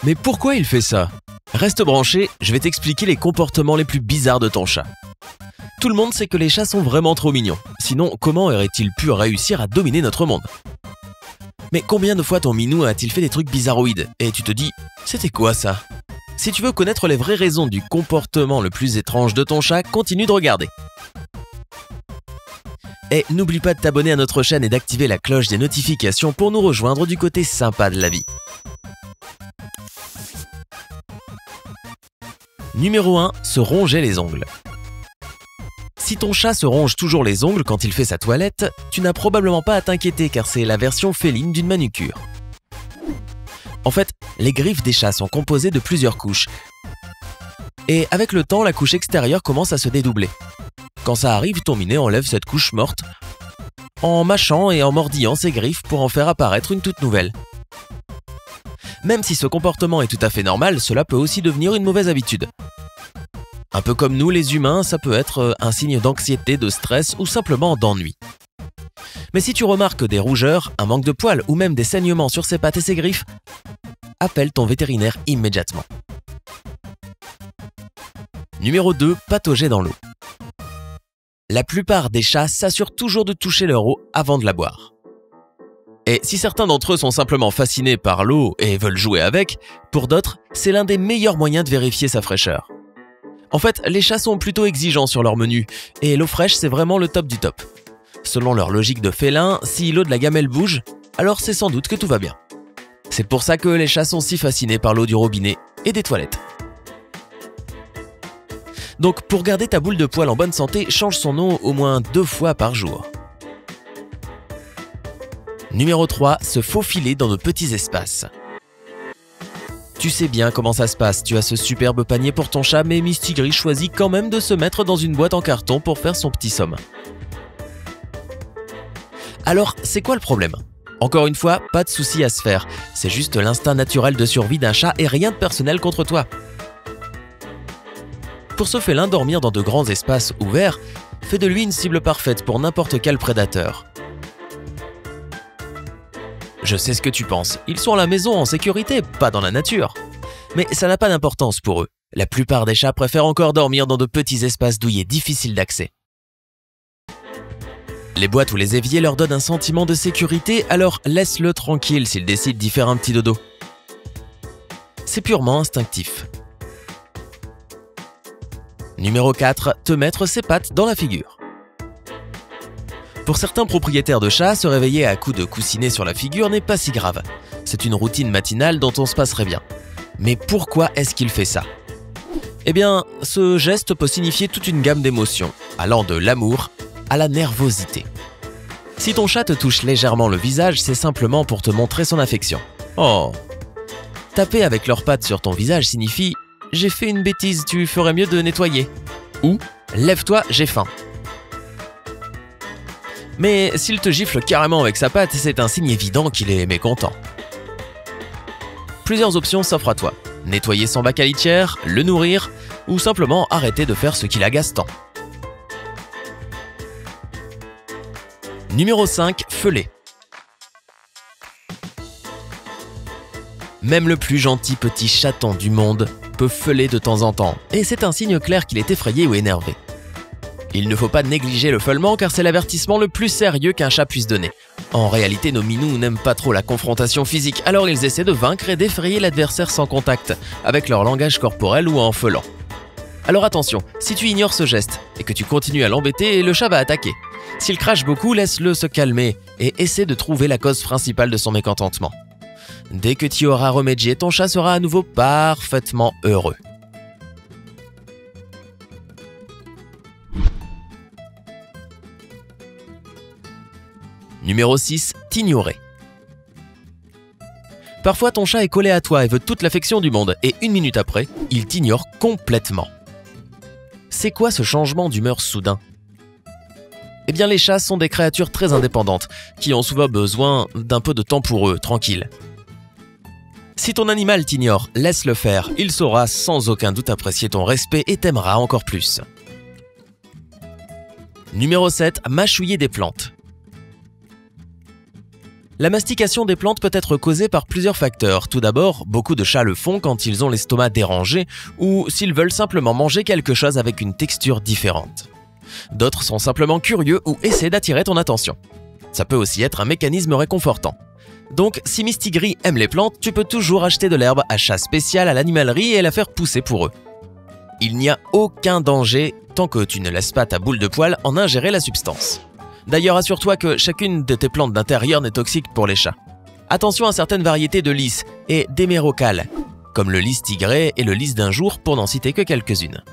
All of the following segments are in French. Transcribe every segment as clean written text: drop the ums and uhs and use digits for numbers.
Mais pourquoi il fait ça? Reste branché, je vais t'expliquer les comportements les plus bizarres de ton chat. Tout le monde sait que les chats sont vraiment trop mignons. Sinon, comment aurait-il pu réussir à dominer notre monde? Mais combien de fois ton minou a-t-il fait des trucs bizarroïdes? Et tu te dis, c'était quoi ça? Si tu veux connaître les vraies raisons du comportement le plus étrange de ton chat, continue de regarder. Et n'oublie pas de t'abonner à notre chaîne et d'activer la cloche des notifications pour nous rejoindre du côté sympa de la vie. Numéro 1. Se ronger les ongles. Si ton chat se ronge toujours les ongles quand il fait sa toilette, tu n'as probablement pas à t'inquiéter car c'est la version féline d'une manucure. En fait, les griffes des chats sont composées de plusieurs couches. Et avec le temps, la couche extérieure commence à se dédoubler. Quand ça arrive, ton minet enlève cette couche morte en mâchant et en mordillant ses griffes pour en faire apparaître une toute nouvelle. Même si ce comportement est tout à fait normal, cela peut aussi devenir une mauvaise habitude. Un peu comme nous les humains, ça peut être un signe d'anxiété, de stress ou simplement d'ennui. Mais si tu remarques des rougeurs, un manque de poils ou même des saignements sur ses pattes et ses griffes, appelle ton vétérinaire immédiatement. Numéro 2. Patauger dans l'eau. La plupart des chats s'assurent toujours de toucher leur eau avant de la boire. Et si certains d'entre eux sont simplement fascinés par l'eau et veulent jouer avec, pour d'autres, c'est l'un des meilleurs moyens de vérifier sa fraîcheur. En fait, les chats sont plutôt exigeants sur leur menu, et l'eau fraîche c'est vraiment le top du top. Selon leur logique de félin, si l'eau de la gamelle bouge, alors c'est sans doute que tout va bien. C'est pour ça que les chats sont si fascinés par l'eau du robinet et des toilettes. Donc pour garder ta boule de poil en bonne santé, change son eau au moins 2 fois par jour. Numéro 3. Se faufiler dans de petits espaces. Tu sais bien comment ça se passe, tu as ce superbe panier pour ton chat, mais Mistigris choisit quand même de se mettre dans une boîte en carton pour faire son petit somme. Alors, c'est quoi le problème? Encore une fois, pas de souci à se faire, c'est juste l'instinct naturel de survie d'un chat et rien de personnel contre toi. Pour ce félin, dormir dans de grands espaces ouverts fait de lui une cible parfaite pour n'importe quel prédateur. Je sais ce que tu penses, ils sont à la maison en sécurité, pas dans la nature. Mais ça n'a pas d'importance pour eux. La plupart des chats préfèrent encore dormir dans de petits espaces douillet difficiles d'accès. Les boîtes ou les éviers leur donnent un sentiment de sécurité, alors laisse-le tranquille s'il décide d'y faire un petit dodo. C'est purement instinctif. Numéro 4. Te mettre ses pattes dans la figure. Pour certains propriétaires de chats, se réveiller à coups de coussinet sur la figure n'est pas si grave. C'est une routine matinale dont on se passerait bien. Mais pourquoi est-ce qu'il fait ça? Eh bien, ce geste peut signifier toute une gamme d'émotions, allant de l'amour à la nervosité. Si ton chat te touche légèrement le visage, c'est simplement pour te montrer son affection. Oh! Taper avec leurs pattes sur ton visage signifie « J'ai fait une bêtise, tu ferais mieux de nettoyer » ou « Lève-toi, j'ai faim ». Mais s'il te gifle carrément avec sa patte, c'est un signe évident qu'il est mécontent. Plusieurs options s'offrent à toi. Nettoyer son bac à litière, le nourrir, ou simplement arrêter de faire ce qui l'agace tant. Numéro 5. Feuler. Même le plus gentil petit chaton du monde peut feuler de temps en temps, et c'est un signe clair qu'il est effrayé ou énervé. Il ne faut pas négliger le feulement car c'est l'avertissement le plus sérieux qu'un chat puisse donner. En réalité, nos minous n'aiment pas trop la confrontation physique, alors ils essaient de vaincre et d'effrayer l'adversaire sans contact, avec leur langage corporel ou en feulant. Alors attention, si tu ignores ce geste et que tu continues à l'embêter, le chat va attaquer. S'il crache beaucoup, laisse-le se calmer et essaie de trouver la cause principale de son mécontentement. Dès que tu auras remédié, ton chat sera à nouveau parfaitement heureux. Numéro 6. T'ignorer. Parfois ton chat est collé à toi et veut toute l'affection du monde, et 1 minute après, il t'ignore complètement. C'est quoi ce changement d'humeur soudain? Eh bien les chats sont des créatures très indépendantes, qui ont souvent besoin d'un peu de temps pour eux, tranquille. Si ton animal t'ignore, laisse-le faire, il saura sans aucun doute apprécier ton respect et t'aimera encore plus. Numéro 7. Mâchouiller des plantes. La mastication des plantes peut être causée par plusieurs facteurs. Tout d'abord, beaucoup de chats le font quand ils ont l'estomac dérangé ou s'ils veulent simplement manger quelque chose avec une texture différente. D'autres sont simplement curieux ou essaient d'attirer ton attention. Ça peut aussi être un mécanisme réconfortant. Donc, si Mistigris aime les plantes, tu peux toujours acheter de l'herbe à chat spéciale à l'animalerie et la faire pousser pour eux. Il n'y a aucun danger tant que tu ne laisses pas ta boule de poil en ingérer la substance. D'ailleurs, assure-toi que chacune de tes plantes d'intérieur n'est toxique pour les chats. Attention à certaines variétés de lys et d'hémérocalles, comme le lys tigré et le lys d'un jour pour n'en citer que quelques-unes.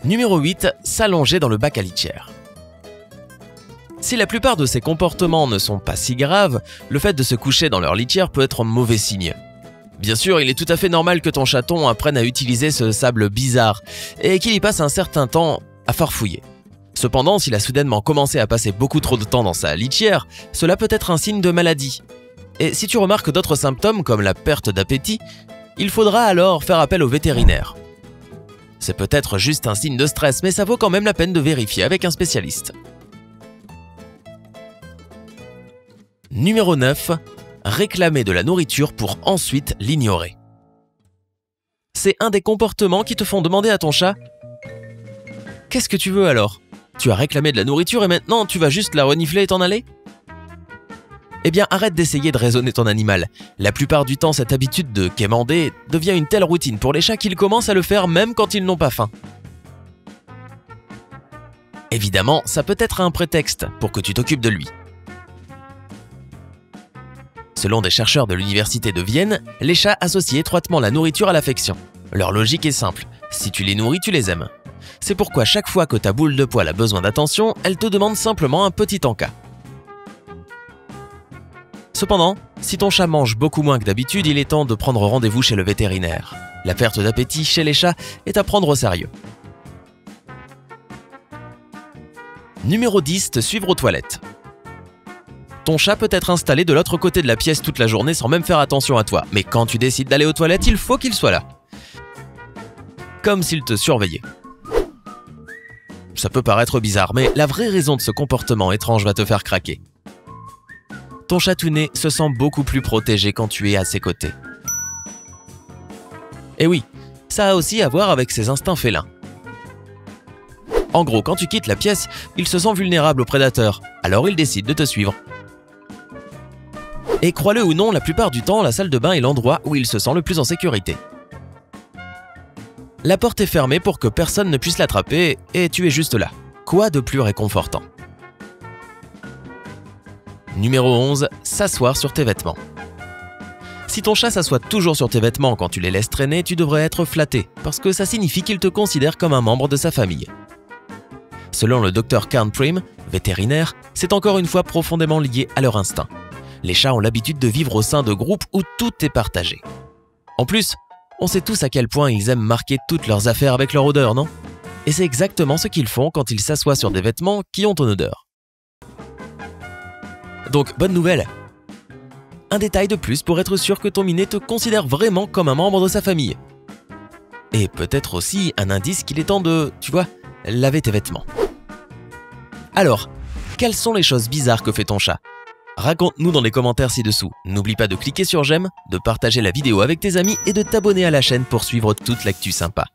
Numéro 8. S'allonger dans le bac à litière. Si la plupart de ces comportements ne sont pas si graves, le fait de se coucher dans leur litière peut être un mauvais signe. Bien sûr, il est tout à fait normal que ton chaton apprenne à utiliser ce sable bizarre et qu'il y passe un certain temps à farfouiller. Cependant, s'il a soudainement commencé à passer beaucoup trop de temps dans sa litière, cela peut être un signe de maladie. Et si tu remarques d'autres symptômes comme la perte d'appétit, il faudra alors faire appel au vétérinaire. C'est peut-être juste un signe de stress, mais ça vaut quand même la peine de vérifier avec un spécialiste. Numéro 9. Réclamer de la nourriture pour ensuite l'ignorer. C'est un des comportements qui te font demander à ton chat « Qu'est-ce que tu veux alors ? Tu as réclamé de la nourriture et maintenant tu vas juste la renifler et t'en aller ?» Eh bien, arrête d'essayer de raisonner ton animal. La plupart du temps, cette habitude de quémander devient une telle routine pour les chats qu'ils commencent à le faire même quand ils n'ont pas faim. Évidemment, ça peut être un prétexte pour que tu t'occupes de lui. Selon des chercheurs de l'université de Vienne, les chats associent étroitement la nourriture à l'affection. Leur logique est simple, si tu les nourris, tu les aimes. C'est pourquoi chaque fois que ta boule de poil a besoin d'attention, elle te demande simplement un petit encas. Cependant, si ton chat mange beaucoup moins que d'habitude, il est temps de prendre rendez-vous chez le vétérinaire. La perte d'appétit chez les chats est à prendre au sérieux. Numéro 10. Te suivre aux toilettes. Ton chat peut être installé de l'autre côté de la pièce toute la journée sans même faire attention à toi, mais quand tu décides d'aller aux toilettes, il faut qu'il soit là. Comme s'il te surveillait. Ça peut paraître bizarre, mais la vraie raison de ce comportement étrange va te faire craquer. Ton chatounet se sent beaucoup plus protégé quand tu es à ses côtés. Et oui, ça a aussi à voir avec ses instincts félins. En gros, quand tu quittes la pièce, il se sent vulnérable aux prédateurs, alors il décide de te suivre. Et crois-le ou non, la plupart du temps, la salle de bain est l'endroit où il se sent le plus en sécurité. La porte est fermée pour que personne ne puisse l'attraper et tu es juste là. Quoi de plus réconfortant ? Numéro 11. S'asseoir sur tes vêtements. Si ton chat s'assoit toujours sur tes vêtements quand tu les laisses traîner, tu devrais être flatté, parce que ça signifie qu'il te considère comme un membre de sa famille. Selon le Dr Carn Prim, vétérinaire, c'est encore une fois profondément lié à leur instinct. Les chats ont l'habitude de vivre au sein de groupes où tout est partagé. En plus, on sait tous à quel point ils aiment marquer toutes leurs affaires avec leur odeur, non ? Et c'est exactement ce qu'ils font quand ils s'assoient sur des vêtements qui ont une odeur. Donc, bonne nouvelle! Un détail de plus pour être sûr que ton minet te considère vraiment comme un membre de sa famille. Et peut-être aussi un indice qu'il est temps de, tu vois, laver tes vêtements. Alors, quelles sont les choses bizarres que fait ton chat ? Raconte-nous dans les commentaires ci-dessous. N'oublie pas de cliquer sur j'aime, de partager la vidéo avec tes amis et de t'abonner à la chaîne pour suivre toute l'actu sympa.